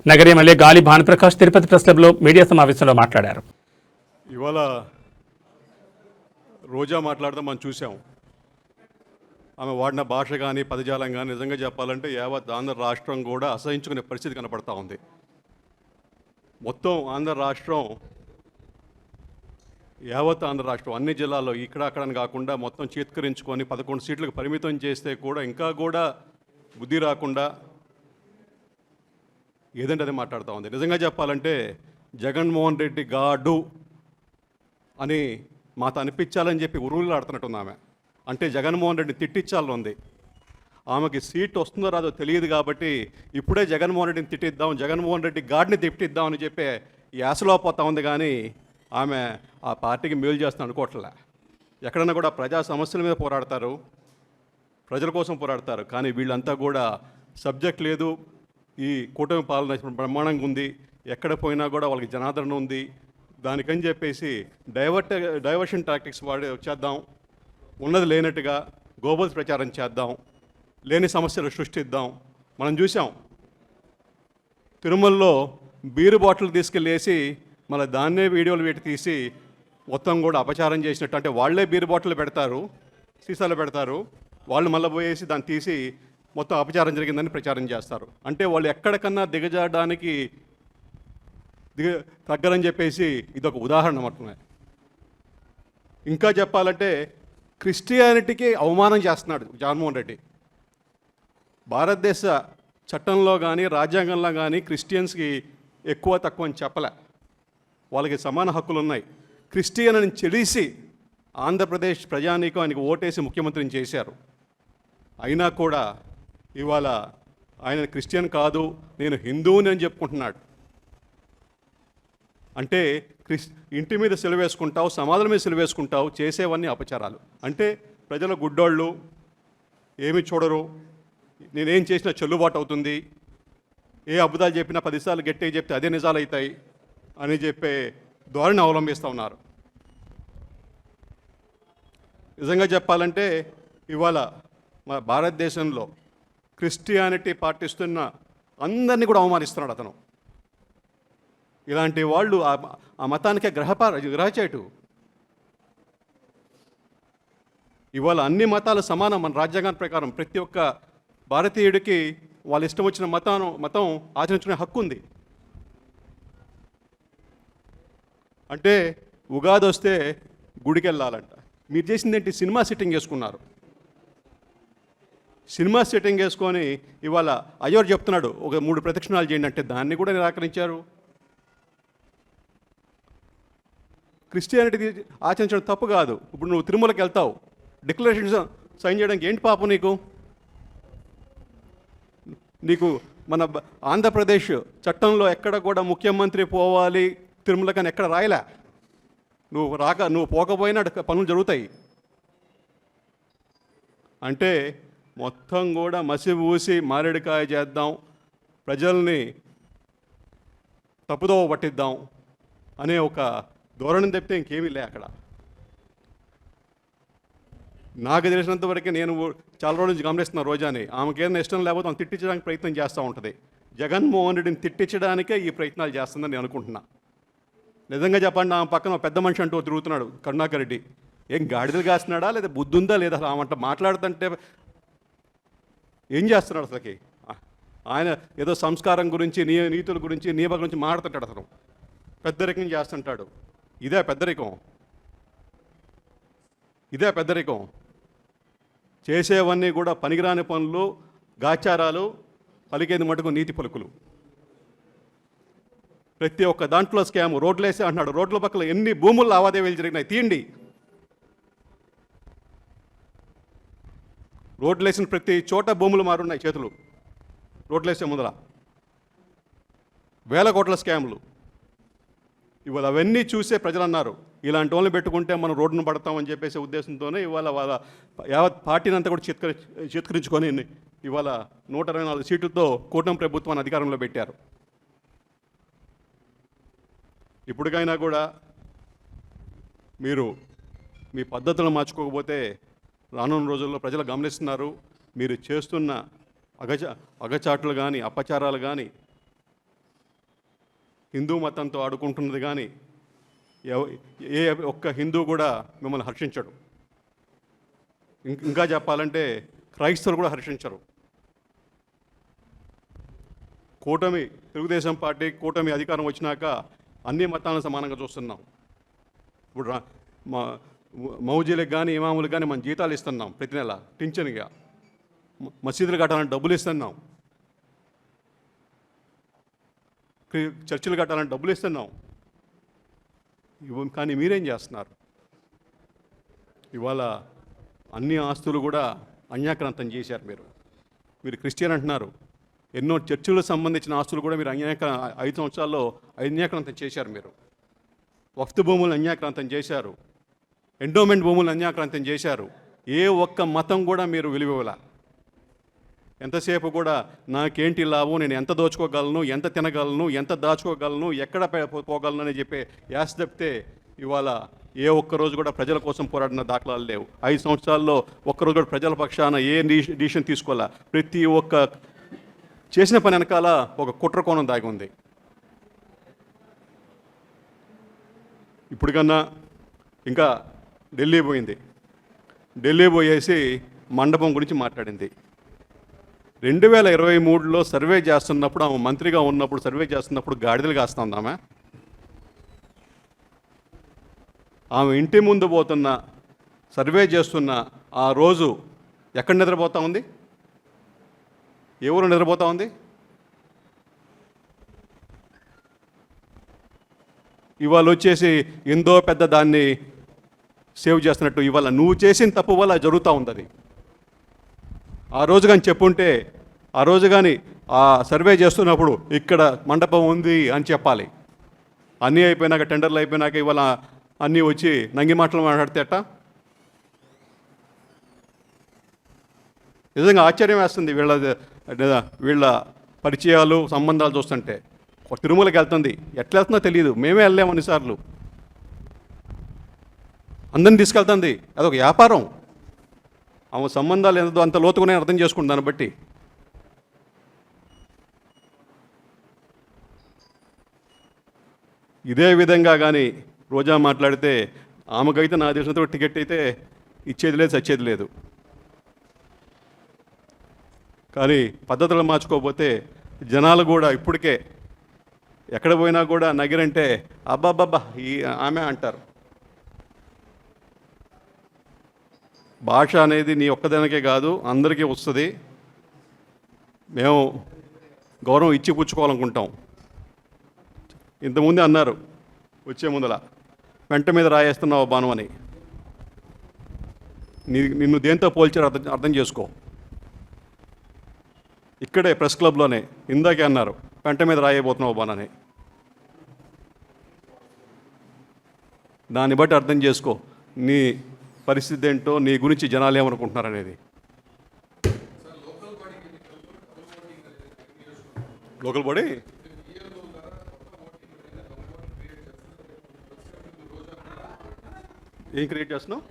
నగర ఎమ్మెల్యే గాలి భానుప్రకాష్ తిరుపతి ప్రెస్ క్లబ్లో మీడియా సమావేశంలో మాట్లాడారు. ఇవాళ రోజా మాట్లాడడం మనం చూసాం. ఆమె వాడిన భాష కానీ పదజాలం కానీ నిజంగా చెప్పాలంటే యావత్ ఆంధ్ర రాష్ట్రం కూడా అసహించుకునే పరిస్థితి కనపడతా ఉంది. మొత్తం ఆంధ్ర రాష్ట్రం, యావత్ ఆంధ్ర రాష్ట్రం అన్ని జిల్లాల్లో ఇక్కడ అక్కడని కాకుండా మొత్తం చేత్కరించుకొని 11 సీట్లకు పరిమితం చేస్తే కూడా ఇంకా కూడా బుద్ధి రాకుండా ఏదంటే అదే మాట్లాడుతూ ఉంది. నిజంగా చెప్పాలంటే జగన్మోహన్ రెడ్డి గాడు అని మాతో అనిపించాలని చెప్పి ఉరువులు ఆడుతున్నట్టుంది ఆమె. అంటే జగన్మోహన్ రెడ్డిని తిట్టించాలని ఉంది. ఆమెకి సీట్ వస్తుందో రాదో తెలియదు కాబట్టి ఇప్పుడే జగన్మోహన్ రెడ్డిని తిట్టిద్దాం, జగన్మోహన్ రెడ్డి గాడిని తిట్టిద్దాం అని చెప్పి యాసలో పోతా ఉంది. కానీ ఆమె ఆ పార్టీకి మేలు చేస్తాను అనుకోవట్లే. ఎక్కడన్నా కూడా ప్రజా సమస్యల మీద పోరాడతారు, ప్రజల కోసం పోరాడతారు. కానీ వీళ్ళంతా కూడా సబ్జెక్ట్ లేదు, ఈ కూటమి పాలన బ్రహ్మాండంగా ఉంది, ఎక్కడ పోయినా కూడా వాళ్ళకి జనాదరణ ఉంది, దానికని చెప్పేసి డైవర్షన్ టాక్టిక్స్ చేద్దాం, ఉన్నది లేనట్టుగా గోబల్స్ ప్రచారం చేద్దాం, లేని సమస్యలు సృష్టిద్దాం. మనం చూసాం తిరుమలలో బీరు బాటిల్ తీసుకెళ్ళేసి మళ్ళీ దాన్నే వీడియోలు పెట్టి తీసి మొత్తం కూడా అపచారం చేసినట్టు. అంటే వాళ్ళే బీరు బాటిల్ పెడతారు, సీసాలు పెడతారు, వాళ్ళు మళ్ళీ పోయేసి దాన్ని తీసి మొత్తం అపచారం జరిగిందని ప్రచారం చేస్తారు. అంటే వాళ్ళు ఎక్కడికన్నా దిగజాడడానికి తగ్గరని చెప్పేసి ఇదొక ఉదాహరణ మాత్రమే. ఇంకా చెప్పాలంటే క్రిస్టియానిటీకి అవమానం చేస్తున్నాడు జగన్మోహన్ రెడ్డి. భారతదేశ చట్టంలో కానీ రాజ్యాంగంలో కానీ క్రిస్టియన్స్కి ఎక్కువ తక్కువ అని చెప్పలే, వాళ్ళకి సమాన హక్కులు ఉన్నాయి. క్రిస్టియన్ అని చెడిసి ఆంధ్రప్రదేశ్ ప్రజానీకం ఆయనకు ఓటేసి ముఖ్యమంత్రిని చేశారు. అయినా కూడా ఇవాళ ఆయన క్రిస్టియన్ కాదు, నేను హిందువుని అని చెప్పుకుంటున్నాడు. అంటే ఇంటి మీద సెలవేసుకుంటావు, సమాధుల మీద సెలవేసుకుంటావు, చేసేవన్నీ అపచారాలు. అంటే ప్రజల గుడ్డోళ్ళు ఏమి చూడరు, నేనేం చేసినా చెల్లుబాటు అవుతుంది, ఏ అబద్ధాలు చెప్పినా 10 సార్లు గట్టిగా చెప్తే అదే నిజాలు అవుతాయి అని చెప్పే ధోరణి అవలంబిస్తూ ఉన్నారు. నిజంగా చెప్పాలంటే ఇవాళ మన భారతదేశంలో క్రిస్టియానిటీ పాటిస్తున్న అందరినీ కూడా అవమానిస్తున్నాడు అతను. ఇలాంటి వాళ్ళు ఆ మతానికే గ్రహచేటు. ఇవాళ అన్ని మతాలు సమానం మన రాజ్యాంగం ప్రకారం. ప్రతి ఒక్క భారతీయుడికి వాళ్ళ ఇష్టం వచ్చిన మతం ఆచరించుకునే హక్కు ఉంది. అంటే ఉగాది వస్తే గుడికి వెళ్ళాలంట. మీరు చేసిందేంటి? సినిమా సెట్టింగ్ చేసుకున్నారు. సినిమా సెట్టింగ్ వేసుకొని ఇవాళ అయ్యోరు చెప్తున్నాడు ఒక 3 ప్రదక్షిణాలు చేయండి అంటే దాన్ని కూడా నిరాకరించారు. క్రిస్టియానిటీ ఆచరించడం తప్పు కాదు. ఇప్పుడు నువ్వు తిరుమలకి వెళ్తావు, డిక్లరేషన్ సైన్ చేయడానికి ఏంటి పాపం నీకు మన ఆంధ్రప్రదేశ్ చట్టంలో ఎక్కడ కూడా ముఖ్యమంత్రి పోవాలి తిరుమలకని ఎక్కడ రాయలే. నువ్వు పోకపోయినా పనులు జరుగుతాయి. అంటే మొత్తం కూడా మసి ఊసి మారేడుకాయ చేద్దాం, ప్రజల్ని తప్పుదోవ పట్టిద్దాం అనే ఒక ధోరణి తప్పితే ఇంకేమీ లే అక్కడ. నాకు తెలిసినంత వరకు నేను చాలా రోజుల నుంచి గమనిస్తున్నా రోజాని. ఆమెకి ఏదైనా ఇష్టం లేకపోతే ఆమె తిట్టించడానికి ప్రయత్నం చేస్తూ ఉంటుంది. జగన్మోహన్ రెడ్డిని తిట్టించడానికే ఈ ప్రయత్నాలు చేస్తుందని నేను అనుకుంటున్నా. నిజంగా చెప్పండి, ఆమె పక్కన పెద్ద మనిషి అంటూ తిరుగుతున్నాడు కరుణాకర్ రెడ్డి. ఏం గాడిదలు కాస్తున్నాడా లేదా బుద్ధి ఉందా లేదా? ఆమె మాట్లాడుతుంటే ఏం చేస్తున్నాడు అసలుకి? ఆయన ఏదో సంస్కారం గురించి నీతుల గురించి నియమ గురించి మాట్లాడుతుంటాడు. అసలు పెద్దరికం చేస్తుంటాడు. ఇదే పెద్దరికం. చేసేవన్నీ కూడా పనికిరాని పనులు, గాచారాలు, పలికేది మటుకు నీతి పలుకులు. ప్రతి ఒక్క దాంట్లో స్కామ్. రోడ్లు వేసే అంటున్నాడు. రోడ్ల పక్కల ఎన్ని భూములు లావాదేవీలు జరిగినాయి తీయండి. రోడ్లు వేసిన ప్రతి చోట భూములు మారున్నాయి చేతులు. రోడ్లు వేసే ముందర 1000 కోట్ల స్కాములు. ఇవాళ అవన్నీ చూసే ప్రజలు అన్నారు ఇలాంటి వాళ్ళని పెట్టుకుంటే మనం రోడ్డును పడతామని చెప్పేసే ఉద్దేశంతోనే ఇవాళ వాళ్ళ యావత్ పార్టీని అంతా కూడా చేత్కరించుకొని ఇవాళ 124 సీట్లతో కూటమి ప్రభుత్వాన్ని అధికారంలో పెట్టారు. ఇప్పటికైనా కూడా మీరు మీ పద్ధతులను మార్చుకోకపోతే రానున్న రోజుల్లో ప్రజలు గమనిస్తున్నారు. మీరు చేస్తున్న అగచాట్లు కానీ అపచారాలు కానీ హిందూ మతంతో ఆడుకుంటున్నది కానీ ఏ ఒక్క హిందూ కూడా మిమ్మల్ని హర్షించడు. ఇంకా చెప్పాలంటే క్రైస్తవులు కూడా హర్షించరు. తెలుగుదేశం పార్టీ కూటమి అధికారం వచ్చినాక అన్ని మతాలను సమానంగా చూస్తున్నాం. ఇప్పుడు మౌజీలకు కానీ ఇమాములకు కానీ మనం జీతాలు ఇస్తున్నాం ప్రతి నెల పింఛన్గా. మసీదులు కట్టాలని డబ్బులు ఇస్తున్నాం, చర్చిలు కట్టాలని డబ్బులు ఇస్తున్నాం. కానీ మీరేం చేస్తున్నారు? ఇవాళ అన్ని ఆస్తులు కూడా అన్యాక్రాంతం చేశారు. మీరు క్రిస్టియన్ అంటున్నారు, ఎన్నో చర్చిలకు సంబంధించిన ఆస్తులు కూడా మీరు 5 సంవత్సరాల్లో అన్యాక్రాంతం చేశారు. మీరు వక్ఫ్ భూములను అన్యాక్రాంతం చేశారు, ఎండోమెంట్ భూములను అన్యాక్రాంతం చేశారు. ఏ ఒక్క మతం కూడా మీరు విలువల. ఎంతసేపు కూడా నాకేంటి లాభం, నేను ఎంత దోచుకోగలను, ఎంత తినగలను, ఎంత దాచుకోగలను, ఎక్కడ పోగలను అని చెప్పే యాస తప్పితే ఇవాళ ఏ ఒక్కరోజు కూడా ప్రజల కోసం పోరాడిన దాఖలాలు లేవు. 5 సంవత్సరాల్లో ఒక్కరోజు కూడా ప్రజల పక్షాన ఏ డిసిషన్ తీసుకోవాలా. ప్రతి ఒక్క చేసిన పని వెనకాల ఒక కుట్ర కోణం దాగి ఉంది. ఇప్పుడు కన్నా ఇంకా ఢిల్లీ పోయింది. ఢిల్లీ పోయేసి మండపం గురించి మాట్లాడింది. 2023లో సర్వే చేస్తున్నప్పుడు, ఆమె మంత్రిగా ఉన్నప్పుడు సర్వే చేస్తున్నప్పుడు గాడిదలు కాస్తుంది ఆమె ఇంటి ముందు పోతున్న సర్వే చేస్తున్న ఆ రోజు ఎక్కడ నిద్రపోతూ ఉంది? ఎవరు నిద్రపోతూ ఉంది? ఇవాళ వచ్చేసి ఎంతో పెద్ద దాన్ని సేవ్ చేస్తున్నట్టు ఇవాళ నువ్వు చేసిన తప్పు వల్ల జరుగుతూ ఉంది. అది ఆ రోజు కానీ చెప్పుంటే, ఆ రోజు కానీ ఆ సర్వే చేస్తున్నప్పుడు ఇక్కడ మండపం ఉంది అని చెప్పాలి. అన్నీ అయిపోయినాక, టెండర్లు అయిపోయినాక ఇవాళ అన్నీ వచ్చి నంగి మాటలు మాట్లాడితే అట్ట. నిజంగా ఆశ్చర్యం వేస్తుంది వీళ్ళ పరిచయాలు, సంబంధాలు చూస్తుంటే. తిరుమలకి వెళ్తుంది, ఎట్లా వెళ్తుందో తెలియదు, మేమే వెళ్ళాము అన్నిసార్లు. అందరిని తీసుకెళ్తుంది, అదొక వ్యాపారం. ఆమె సంబంధాలు ఎంతో అంత లోతుగానే అర్థం చేసుకుంటాను. దాన్ని బట్టి ఇదే విధంగా కానీ రోజా మాట్లాడితే ఆమెకైతే నా దేశంతో టికెట్ అయితే ఇచ్చేది లేదు, చచ్చేది లేదు. కానీ పద్ధతులు మార్చుకోకపోతే జనాలు కూడా ఇప్పటికే ఎక్కడ పోయినా కూడా నగిరంటే అబ్బాబ్బా ఈ ఆమె అంటారు. భాష అనేది నీ ఒక్కదానికే కాదు, అందరికీ వస్తుంది. మేము గౌరవం ఇచ్చి పుచ్చుకోవాలనుకుంటాం. ఇంతకుముందే అన్నారు వచ్చే ముందల, వెంట మీద రాయేస్తున్నావు బాను అని. నిన్ను దేంతో పోల్చారు అర్థం చేసుకో. ఇక్కడే ప్రెస్ క్లబ్లోనే ఇందాకే అన్నారు, వెంట మీద రాయబోతున్నావు బానని. దాన్ని బట్టి అర్థం చేసుకో నీ పరిస్థితి ఏంటో, నీ గురించి జనాలు ఏమనుకుంటున్నారు అనేది. లోకల్ బాడీ ఏం క్రియేట్ చేస్తున్నావు?